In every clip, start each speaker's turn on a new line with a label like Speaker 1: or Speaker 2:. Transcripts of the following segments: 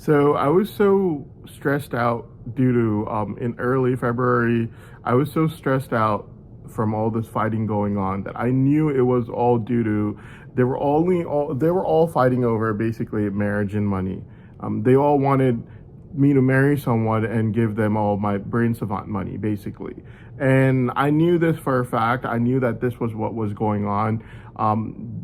Speaker 1: So I was so stressed out due to in early February, I was so stressed out from all this fighting going on that I knew it was all due to they were all fighting over basically marriage and money. They all wanted me to marry someone and give them all my brain savant money, basically. And I knew this for a fact. I knew that this was what was going on.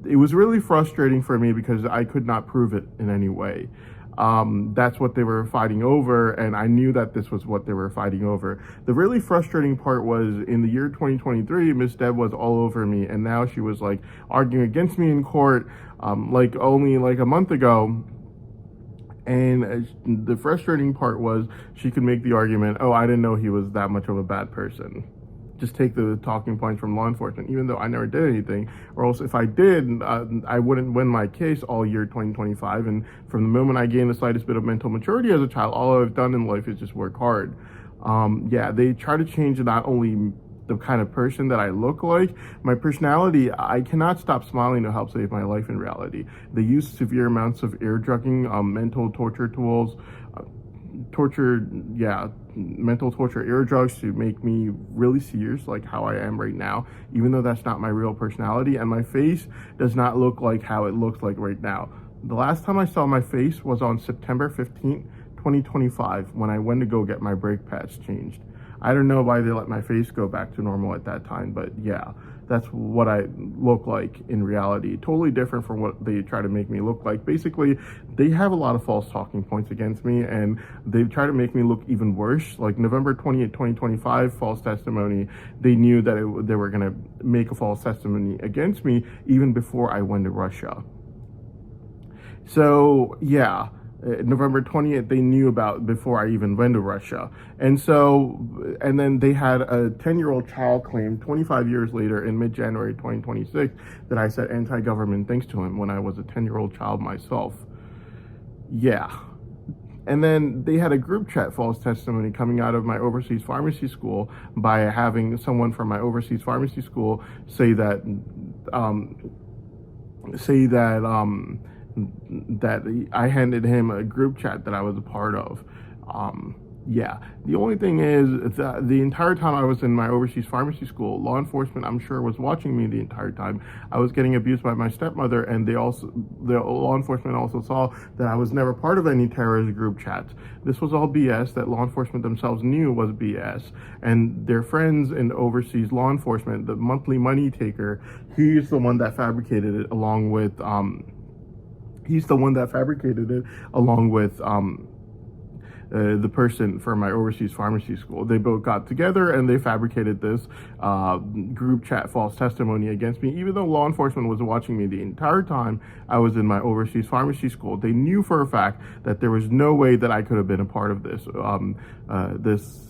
Speaker 1: It was really frustrating for me because I could not prove it in any way. That's what they were fighting over, and I knew that this was what they were fighting over. The really frustrating part was in the year 2023, Miss Deb was all over me, and now she was like arguing against me in court, like only like a month ago. And the frustrating part was she could make the argument, oh, I didn't know he was that much of a bad person. Just take the talking points from law enforcement, even though I never did anything. Or else if I did, I wouldn't win my case all year 2025. And from the moment I gained the slightest bit of mental maturity as a child, all I've done in life is just work hard. Yeah, they try to change not only the kind of person that I look like, my personality. I cannot stop smiling to help save my life in reality. They use severe amounts of ear drugging, mental torture tools, torture, yeah, mental torture ear drugs to make me really serious, like how I am right now, even though that's not my real personality. And my face does not look like how it looks like right now. The last time I saw my face was on September 15th, 2025, when I went to go get my brake pads changed. I don't know why they let my face go back to normal at that time, but yeah, that's what I look like in reality. Totally different from what they try to make me look like. Basically, they have a lot of false talking points against me, and they try to make me look even worse. Like November 20th, 2025, false testimony. They knew that they were going to make a false testimony against me even before I went to Russia. So, yeah. November 20th, they knew about before I even went to Russia. And then they had a 10-year-old child claim 25 years later in mid-January 2026 that I said anti-government things to him when I was a 10-year-old child myself. Yeah. And then they had a group chat false testimony coming out of my overseas pharmacy school by having someone from my overseas pharmacy school say that I handed him a group chat that I was a part of. Yeah, the only thing is that the entire time I was in my overseas pharmacy school, law enforcement, I'm sure, was watching me the entire time. I was getting abused by my stepmother, and the law enforcement also saw that I was never part of any terrorist group chats. This was all BS that law enforcement themselves knew was BS, and their friends in overseas law enforcement, the monthly money taker, he's the one that fabricated it along with the person from my overseas pharmacy school. They both got together and they fabricated this group chat false testimony against me, even though law enforcement was watching me the entire time I was in my overseas pharmacy school. They knew for a fact that there was no way that I could have been a part of this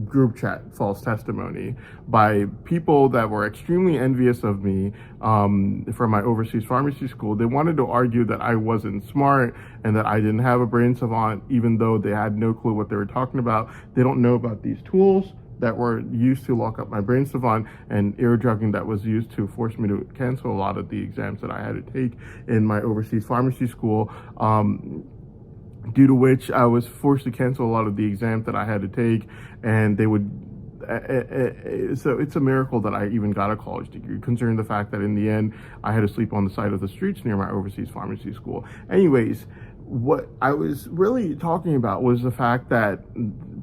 Speaker 1: group chat false testimony by people that were extremely envious of me from my overseas pharmacy school. They wanted to argue that I wasn't smart and that I didn't have a brain savant, even though they had no clue what they were talking about. They don't know about these tools that were used to lock up my brain savant and ear drugging that was used to force me to cancel a lot of the exams that I had to take in my overseas pharmacy school. Due to which I was forced to cancel a lot of the exams that I had to take, and they would. So it's a miracle that I even got a college degree, considering the fact that in the end I had to sleep on the side of the streets near my overseas pharmacy school. Anyways, what I was really talking about was the fact that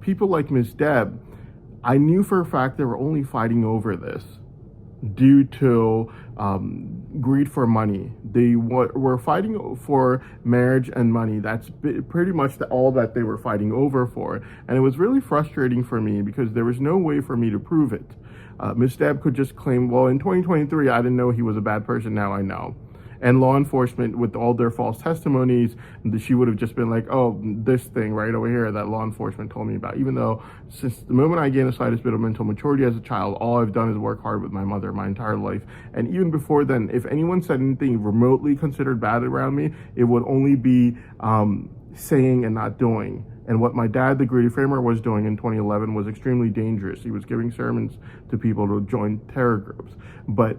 Speaker 1: people like Miss Deb, I knew for a fact they were only fighting over this due to greed for money. They were fighting for marriage and money. That's pretty much all that they were fighting over for. And it was really frustrating for me because there was no way for me to prove it. Ms. Deb could just claim, well, in 2023, I didn't know he was a bad person. Now I know. And law enforcement, with all their false testimonies, she would have just been like, oh, this thing right over here that law enforcement told me about. Even though since the moment I gained the slightest bit of mental maturity as a child, all I've done is work hard with my mother my entire life. And even before then, if anyone said anything remotely considered bad around me, it would only be saying and not doing. And what my dad, the Greedy Framer, was doing in 2011 was extremely dangerous. He was giving sermons to people to join terror groups. But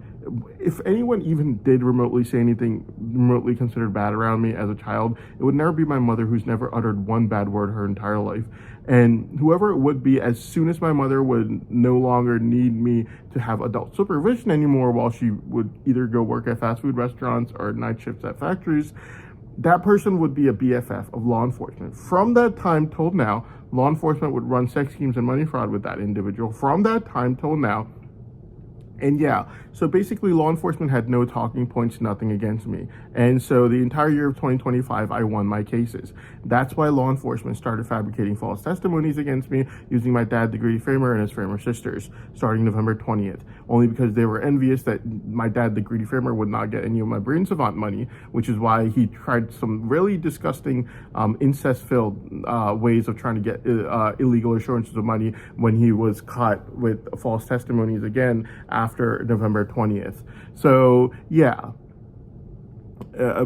Speaker 1: if anyone even did remotely say anything remotely considered bad around me as a child, it would never be my mother, who's never uttered one bad word her entire life. And whoever it would be, as soon as my mother would no longer need me to have adult supervision anymore while she would either go work at fast food restaurants or night shifts at factories, that person would be a BFF of law enforcement. From that time till now, law enforcement would run sex schemes and money fraud with that individual. From that time till now. And yeah, so basically law enforcement had no talking points, nothing against me. And so the entire year of 2025, I won my cases. That's why law enforcement started fabricating false testimonies against me using my dad, the Greedy Framer, and his Framer sisters, starting November 20th. Only because they were envious that my dad, the Greedy Framer, would not get any of my brain savant money, which is why he tried some really disgusting incest-filled ways of trying to get illegal assurances of money when he was caught with false testimonies again after November 20th. So yeah,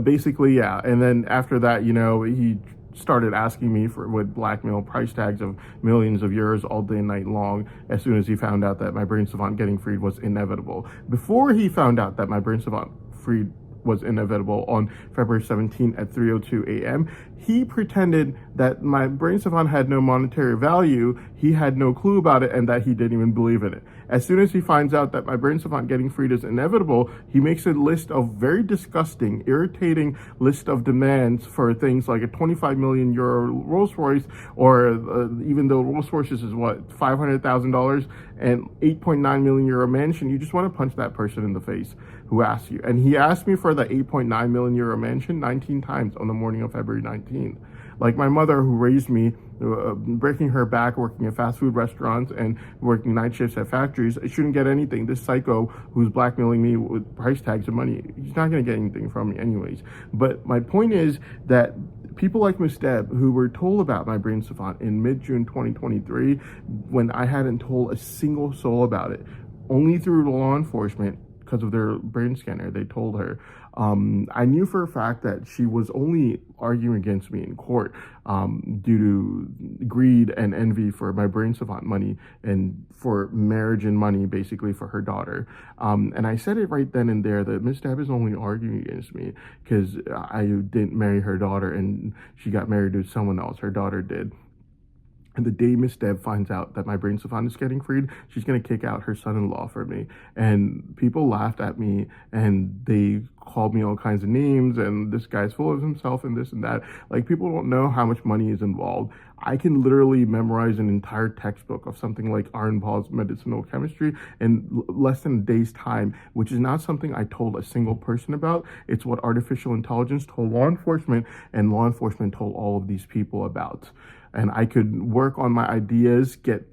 Speaker 1: basically, yeah. And then after that, he started asking me for with blackmail price tags of millions of euros all day and night long as soon as he found out that my brain savant getting freed was inevitable. Before he found out that my brain savant freed was inevitable on February 17th at 3:02 a.m., he pretended that my brain savant had no monetary value, he had no clue about it, and that he didn't even believe in it. As soon as he finds out that my brain savant getting freed is inevitable, he makes a list of very disgusting, irritating list of demands for things like a 25 million euro Rolls Royce, or even though Rolls Royce is what, $500,000, and 8.9 million euro mansion. You just want to punch that person in the face who asked you. And he asked me for the 8.9 million euro mansion 19 times on the morning of February 19th. Like my mother, who raised me, breaking her back, working at fast food restaurants and working night shifts at factories, shouldn't get anything. This psycho who's blackmailing me with price tags of money, he's not going to get anything from me anyways. But my point is that people like Miss Deb, who were told about my brain savant in mid-June 2023, when I hadn't told a single soul about it, only through law enforcement, because of their brain scanner, they told her. I knew for a fact that she was only arguing against me in court due to greed and envy for my brain savant money and for marriage and money, basically, for her daughter. And I said it right then and there that Miss Deb is only arguing against me because I didn't marry her daughter and she got married to someone else. Her daughter did. And the day Miss Deb finds out that my brain savant is getting freed, she's going to kick out her son-in-law for me. And people laughed at me and they called me all kinds of names and this guy's full of himself and this and that. Like, people don't know how much money is involved. I can literally memorize an entire textbook of something like Arne Paul's medicinal chemistry in less than a day's time, which is not something I told a single person about. It's what artificial intelligence told law enforcement, and law enforcement told all of these people about. And I could work on my ideas, get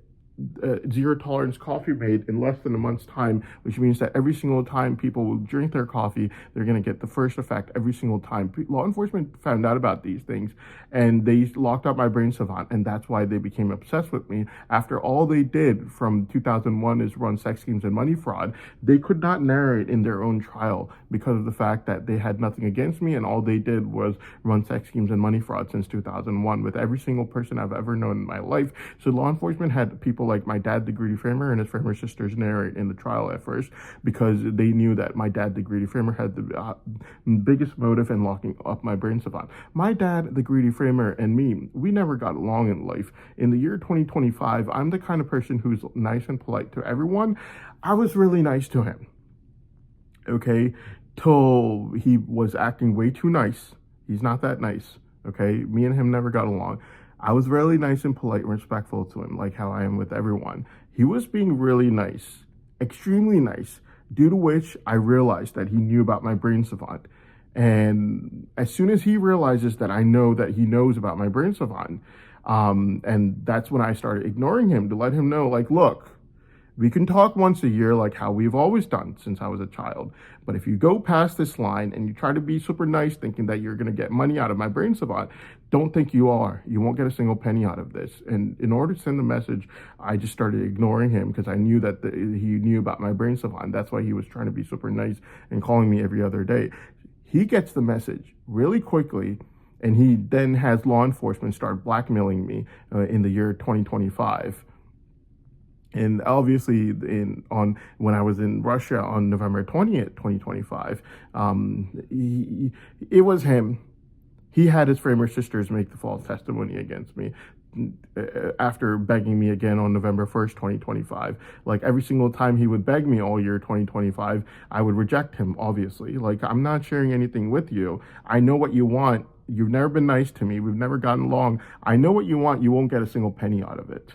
Speaker 1: zero tolerance coffee made in less than a month's time, which means that every single time people will drink their coffee, they're going to get the first effect every single time. Law enforcement found out about these things and they locked up my brain savant, and that's why they became obsessed with me. After all they did from 2001 is run sex schemes and money fraud, they could not narrate in their own trial because of the fact that they had nothing against me and all they did was run sex schemes and money fraud since 2001 with every single person I've ever known in my life. So law enforcement had people like my dad, the Greedy Framer, and his Framer sisters narrate in the trial at first because they knew that my dad, the Greedy Framer, had the biggest motive in locking up my brain savant. My dad, the Greedy Framer, and me, we never got along in life. In the year 2025, I'm the kind of person who's nice and polite to everyone. I was really nice to him, okay, till he was acting way too nice. He's not that nice, okay? Me and him never got along. I was really nice and polite and respectful to him, like how I am with everyone. He was being really nice, extremely nice, due to which I realized that he knew about my brain savant. And as soon as he realizes that I know that he knows about my brain savant, and that's when I started ignoring him to let him know, like, look, we can talk once a year like how we've always done since I was a child. But if you go past this line and you try to be super nice thinking that you're going to get money out of my brain savant, don't think you are. You won't get a single penny out of this. And in order to send the message, I just started ignoring him because I knew that he knew about my brain savant. That's why he was trying to be super nice and calling me every other day. He gets the message really quickly. And he then has law enforcement start blackmailing me in the year 2025. And obviously, when I was in Russia on November 20th, 2025, it was him. He had his framer sisters make the false testimony against me after begging me again on November 1st, 2025. Like every single time he would beg me all year 2025, I would reject him, obviously. Like, I'm not sharing anything with you. I know what you want. You've never been nice to me. We've never gotten along. I know what you want. You won't get a single penny out of it.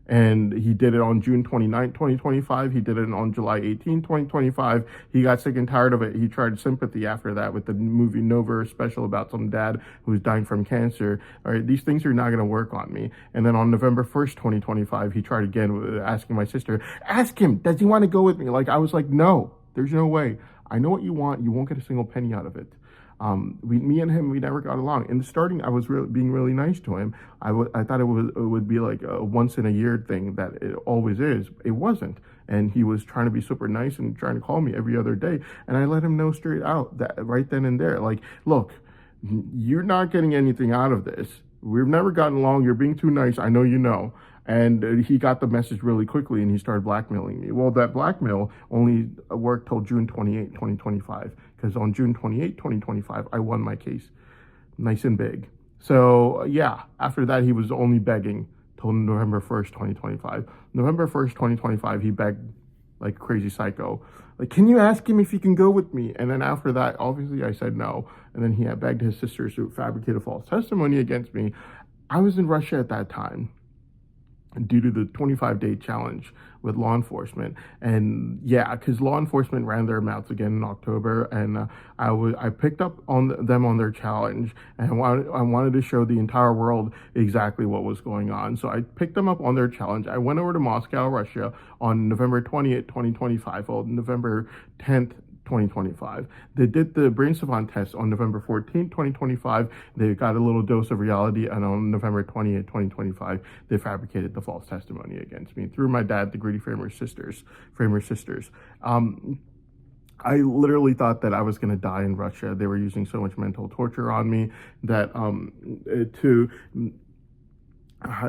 Speaker 1: And he did it on June 29th, 2025. He did it on July 18th, 2025. He got sick and tired of it. He tried sympathy after that with the movie Nova special about some dad who's dying from cancer. All right, these things are not going to work on me. And then on November 1st, 2025, he tried again with asking my sister, ask him, does he want to go with me? Like, I was like, no, there's no way. I know what you want. You won't get a single penny out of it. Me and him, we never got along. In the starting, I was being really nice to him. I thought it would be like a once in a year thing that it always is. It wasn't. And he was trying to be super nice and trying to call me every other day. And I let him know straight out that right then and there, like, look, you're not getting anything out of this. We've never gotten along. You're being too nice. I know you know. And he got the message really quickly and he started blackmailing me. Well, that blackmail only worked till June 28, 2025. Because on June 28, 2025, I won my case. Nice and big. So, yeah, after that, he was only begging till November 1st, 2025. November 1st, 2025, he begged like a crazy psycho. Like, can you ask him if he can go with me? And then after that, obviously, I said no. And then he had begged his sisters to fabricate a false testimony against me. I was in Russia at that time due to the 25-day challenge with law enforcement. And yeah, because law enforcement ran their mouths again in October, and I picked up on them on their challenge, and I wanted to show the entire world exactly what was going on. So I picked them up on their challenge. I went over to Moscow, Russia on November 20th, 2025, or November 10th, 2025. They did the brain savant test on November 14th, 2025. They got a little dose of reality, and on November 20th, 2025, they fabricated the false testimony against me through my dad, the Greedy Framer sisters. I literally thought that I was going to die in Russia. They were using so much mental torture on me that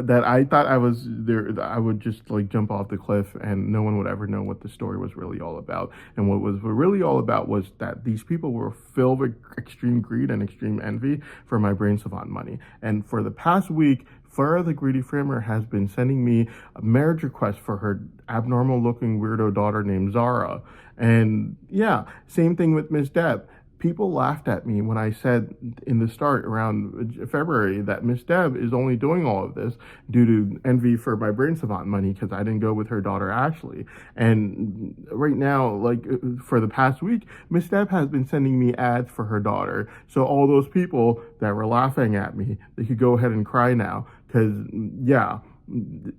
Speaker 1: that I thought I was there. I would just like jump off the cliff and no one would ever know what the story was really all about. And what was really all about was that these people were filled with extreme greed and extreme envy for my brain savant money. And for the past week, Farah the Greedy Framer has been sending me a marriage request for her abnormal looking weirdo daughter named Zara. And yeah, same thing with Miss Deb. People laughed at me when I said in the start around February that Miss Deb is only doing all of this due to envy for my brain savant money because I didn't go with her daughter Ashley. And right now, like for the past week, Miss Deb has been sending me ads for her daughter. So all those people that were laughing at me, they could go ahead and cry now because, yeah,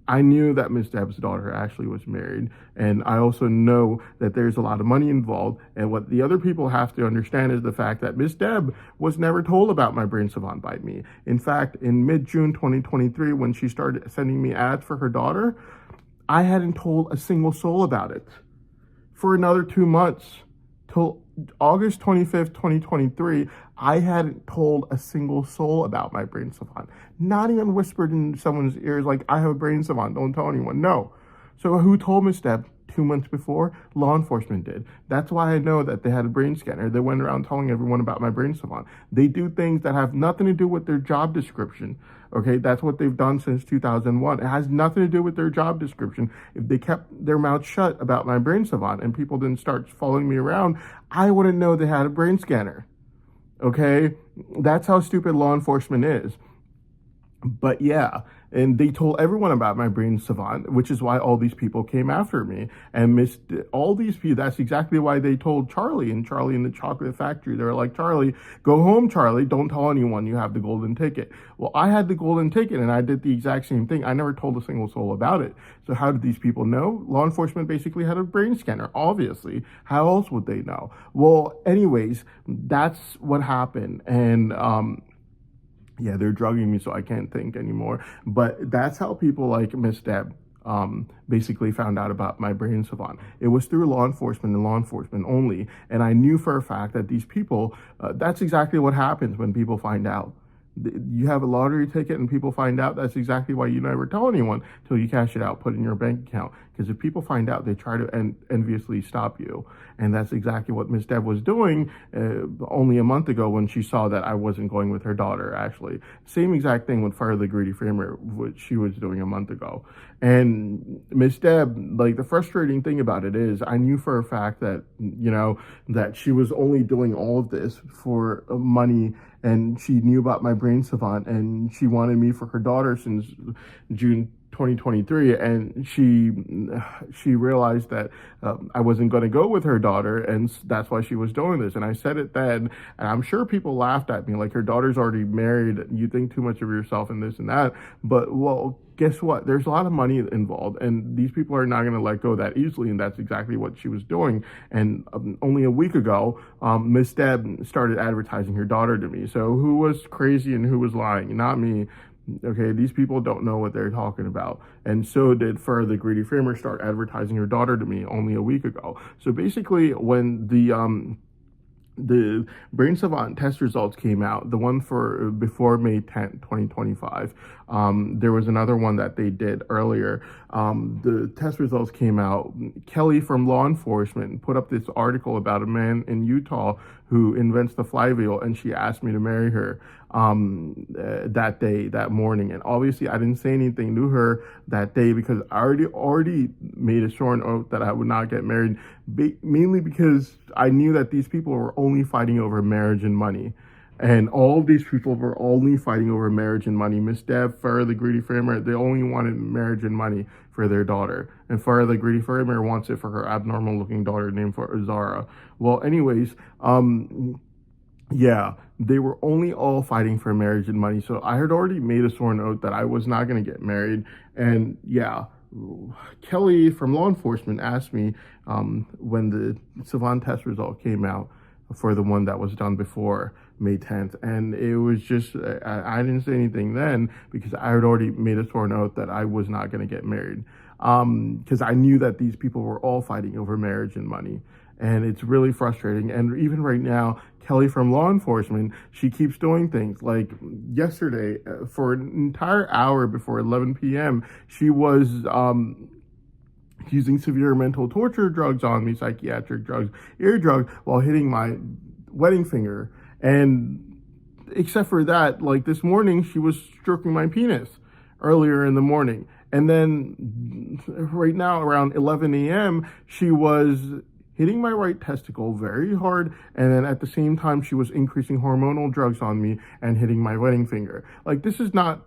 Speaker 1: I knew that Miss Deb's daughter Ashley was married, and I also know that there's a lot of money involved. And what the other people have to understand is the fact that Miss Deb was never told about my brain savant by me. In fact, in mid-June 2023, when she started sending me ads for her daughter, I hadn't told a single soul about it for another 2 months. Till August 25th, 2023, I hadn't told a single soul about my brain savant. Not even whispered in someone's ears like, I have a brain savant, don't tell anyone. No. So who told Miss Deb 2 months before? Law enforcement did. That's why I know that they had a brain scanner. They went around telling everyone about my brain savant. They do things that have nothing to do with their job description. Okay, that's what they've done since 2001. It has nothing to do with their job description. If they kept their mouth shut about my brain savant and people didn't start following me around, I wouldn't know they had a brain scanner. Okay, that's how stupid law enforcement is. But yeah, and they told everyone about my brain savant, which is why all these people came after me and missed all these people. That's exactly why they told Charlie and the Chocolate Factory. They were like, Charlie, go home, Charlie. Don't tell anyone you have the golden ticket. Well, I had the golden ticket and I did the exact same thing. I never told a single soul about it. So how did these people know? Law enforcement basically had a brain scanner, obviously. How else would they know? Well, anyways, that's what happened. And, yeah, they're drugging me so I can't think anymore. But that's how people like Miss Deb basically found out about my brain savant. It was through law enforcement and law enforcement only. And I knew for a fact that these people, that's exactly what happens when people find out. You have a lottery ticket and people find out, that's exactly why you never tell anyone till you cash it out, put it in your bank account. Because if people find out, they try to enviously stop you. And that's exactly what Miss Deb was doing only a month ago when she saw that I wasn't going with her daughter, actually. Same exact thing with Fire the Greedy Framer, which she was doing a month ago. And Miss Deb, like, the frustrating thing about it is I knew for a fact that, that she was only doing all of this for money, and she knew about my brain savant, and she wanted me for her daughter since June 2023, and she realized that I wasn't going to go with her daughter, and that's why she was doing this. And I said it then, and I'm sure people laughed at me, like, her daughter's already married, you think too much of yourself and this and that. But, well, guess what? There's a lot of money involved, and these people are not going to let go that easily, and that's exactly what she was doing. And only a week ago, Miss Deb started advertising her daughter to me. So who was crazy and who was lying? Not me. Okay, these people don't know what they're talking about. And so did Fur the Greedy Framer start advertising her daughter to me only a week ago. So basically, when the Brain Savant test results came out, the one for before May 10th, 2025. There was another one that they did earlier. The test results came out. Kelly from law enforcement put up this article about a man in Utah who invents the flywheel, and she asked me to marry her that morning. And obviously I didn't say anything to her that day because I already made a sworn oath that I would not get married, mainly because I knew that these people were only fighting over marriage and money. And all these people were only fighting over marriage and money. Miss Deb, Farrah the Greedy Framer, they only wanted marriage and money for their daughter. And Farrah the Greedy Framer wants it for her abnormal looking daughter named Zara. Well, anyways, yeah, they were only all fighting for marriage and money. So I had already made a sworn oath that I was not going to get married. And yeah, Kelly from law enforcement asked me when the Savant test result came out for the one that was done before May 10th. And it was just, I didn't say anything then because I had already made a sworn oath that I was not going to get married. Because I knew that these people were all fighting over marriage and money. And it's really frustrating. And even right now, Kelly from law enforcement, she keeps doing things. Like yesterday, for an entire hour before 11 p.m., she was using severe mental torture drugs on me, psychiatric drugs, ear drugs, while hitting my wedding finger. And except for that, like this morning, she was stroking my penis earlier in the morning. And then right now around 11 a.m., she was hitting my right testicle very hard, and then at the same time, she was increasing hormonal drugs on me and hitting my wedding finger. Like, this is not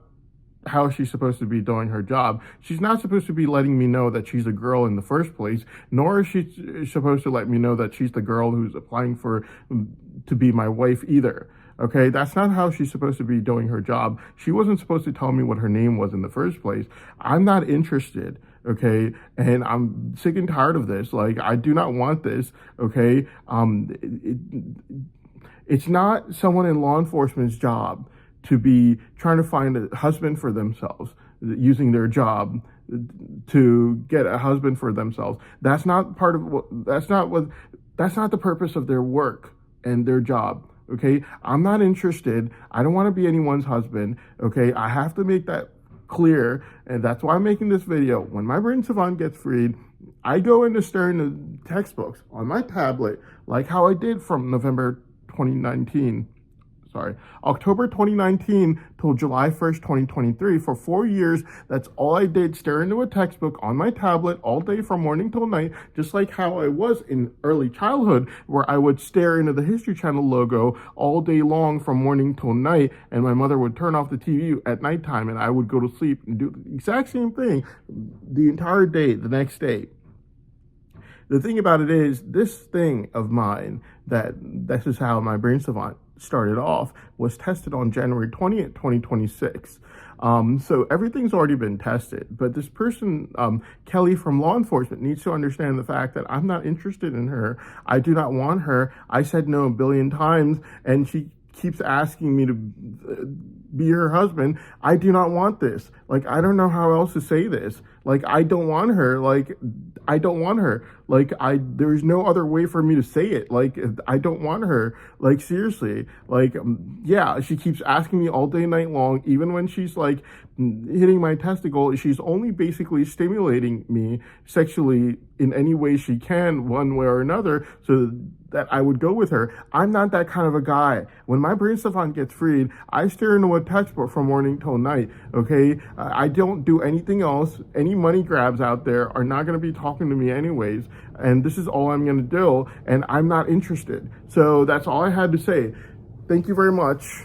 Speaker 1: how she's supposed to be doing her job. She's not supposed to be letting me know that she's a girl in the first place, nor is she supposed to let me know that she's the girl who's applying to be my wife either. Okay, that's not how she's supposed to be doing her job. She wasn't supposed to tell me what her name was in the first place. I'm not interested, okay? And I'm sick and tired of this. Like, I do not want this, okay? It's not someone in law enforcement's job to be trying to find a husband for themselves, using their job to get a husband for themselves. That's not the purpose of their work and their job. Okay, I'm not interested. I don't want to be anyone's husband. Okay, I have to make that clear, and that's why I'm making this video. When my brain savant gets freed, I go into staring the textbooks on my tablet, like how I did from October 2019 till July 1st, 2023. For 4 years, that's all I did, stare into a textbook on my tablet all day from morning till night, just like how I was in early childhood, where I would stare into the History Channel logo all day long from morning till night, and my mother would turn off the TV at nighttime, and I would go to sleep and do the exact same thing the entire day, the next day. The thing about it is, this thing of mine, that this is how my brain savant started off, was tested on January 20th, 2026. So everything's already been tested, but this person, Kelly from law enforcement, needs to understand the fact that I'm not interested in her. I do not want her. I said no a billion times, and she keeps asking me to be her husband. I do not want this. Like, I don't know how else to say this. Like, I don't want her. Like, I don't want her. Like, there's no other way for me to say it. Like, I don't want her. Like, seriously. Like, yeah, she keeps asking me all day, night long, even when she's like hitting my testicle, she's only basically stimulating me sexually in any way she can, one way or another, so that I would go with her. I'm not that kind of a guy. When my brain Stefan gets freed, I stare into a textbook from morning till night, okay? I don't do anything else. Any money grabs out there are not going to be talking to me anyways, and this is all I'm going to do, and I'm not interested. So that's all I had to say. Thank you very much.